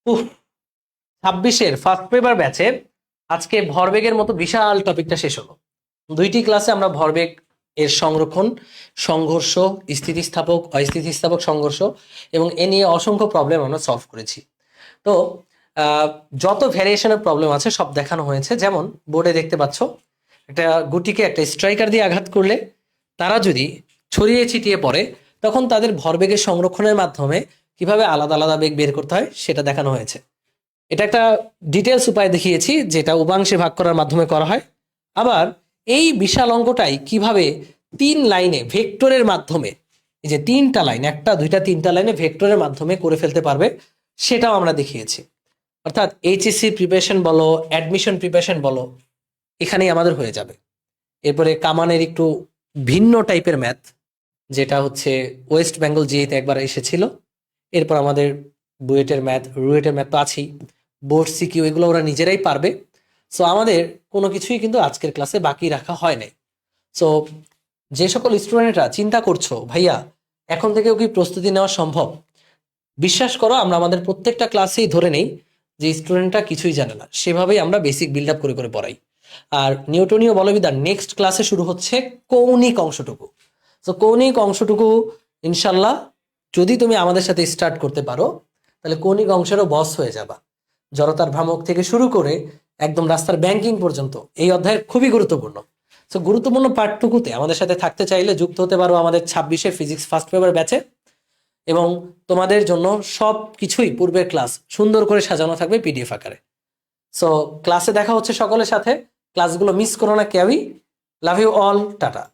উফ, 26-এর first paper ব্যাচের আজকে ভরবেগের মতো বিশাল টপিকটা শেষ হলো। দুইটি ক্লাসে আমরা ভরবেগ এর সংরক্ষণ, সংঘর্ষ, স্থিতিস্থাপক অস্থিতিস্থাপক সংঘর্ষ এবং এ নিয়ে অসংখ্য প্রবলেম আমরা সলভ করেছি। তো যত ভ্যারিয়েশনের প্রবলেম আছে সব দেখানো হয়েছে। যেমন বোর্ডে দেখতে পাচ্ছ, একটা গুটিকে একটা স্ট্রাইকার দিয়ে আঘাত করলে তারা যদি ছড়িয়ে ছিটিয়ে পড়ে, তখন তাদের ভরবেগের সংরক্ষণের মাধ্যমে কিভাবে আলাদা আলাদা বেগ বের করতে হয় সেটা দেখানো হয়েছে। এটা একটা ডিটেলস উপায় দেখিয়েছি, যেটা উপাংশে ভাগ করার মাধ্যমে করা হয়। আবার এই বিশাল অঙ্কটাই কিভাবে 3 লাইনে ভেক্টরের মাধ্যমে, এই যে 3টা লাইন, একটা দুইটা 3টা লাইনে ভেক্টরের মাধ্যমে করে ফেলতে পারবে, সেটাও আমরা দেখিয়েছি। অর্থাৎ এইচএসসি প্রিপারেশন বলো, অ্যাডমিশন প্রিপারেশন বলো, এখানেই আমাদের হয়ে যাবে। এরপরে কামানের একটু ভিন্ন টাইপের ম্যাথ, যেটা হচ্ছে ওয়েস্ট বেঙ্গল জিএতে একবার এসেছিল। এরপর আমাদের বুয়েটের ম্যাথ, রুয়েটের ম্যাথ তো আছেই, বোর্ড সিকিউ, এগুলো ওরা নিজেরাই পারবে। সো আমাদের কোনো কিছুই কিন্তু আজকের ক্লাসে বাকি রাখা হয় নাই। সো যে সকল স্টুডেন্টরা চিন্তা করছো ভাইয়া এখন থেকেও কি প্রস্তুতি নেওয়া সম্ভব, বিশ্বাস করো আমরা আমাদের প্রত্যেকটা ক্লাসেই ধরে নেই যে স্টুডেন্টরা কিছুই জানে না, সেভাবেই আমরা বেসিক বিল্ড আপ করে করে পড়াই। আর নিউটনীয় বলবিদ্যার নেক্সট ক্লাসে শুরু হচ্ছে কৌণিক অংশটুকু। তো কৌণিক অংশটুকু ইনশাল্লাহ যদি তুমি আমাদের সাথে স্টার্ট করতে পারো, তাহলে কৌণিক অংশেরও বস হয়ে যাবা। জড়তার ভ্রামক থেকে শুরু করে একদম রাস্তার ব্যাংকিং পর্যন্ত এই অধ্যায় খুবই গুরুত্বপূর্ণ। তো গুরুত্বপূর্ণ পার্টটুকুতে আমাদের সাথে থাকতে চাইলে যুক্ত হতে পারো আমাদের 26-এর ফিজিক্স ফার্স্ট পেপার ব্যাচে। এবং তোমাদের জন্য সব কিছুই পূর্বের ক্লাস সুন্দর করে সাজানো থাকবে পিডিএফ আকারে। সো ক্লাসে দেখা হচ্ছে সকলের সাথে। ক্লাসগুলো মিস করো না কেউই। Love you all, tata.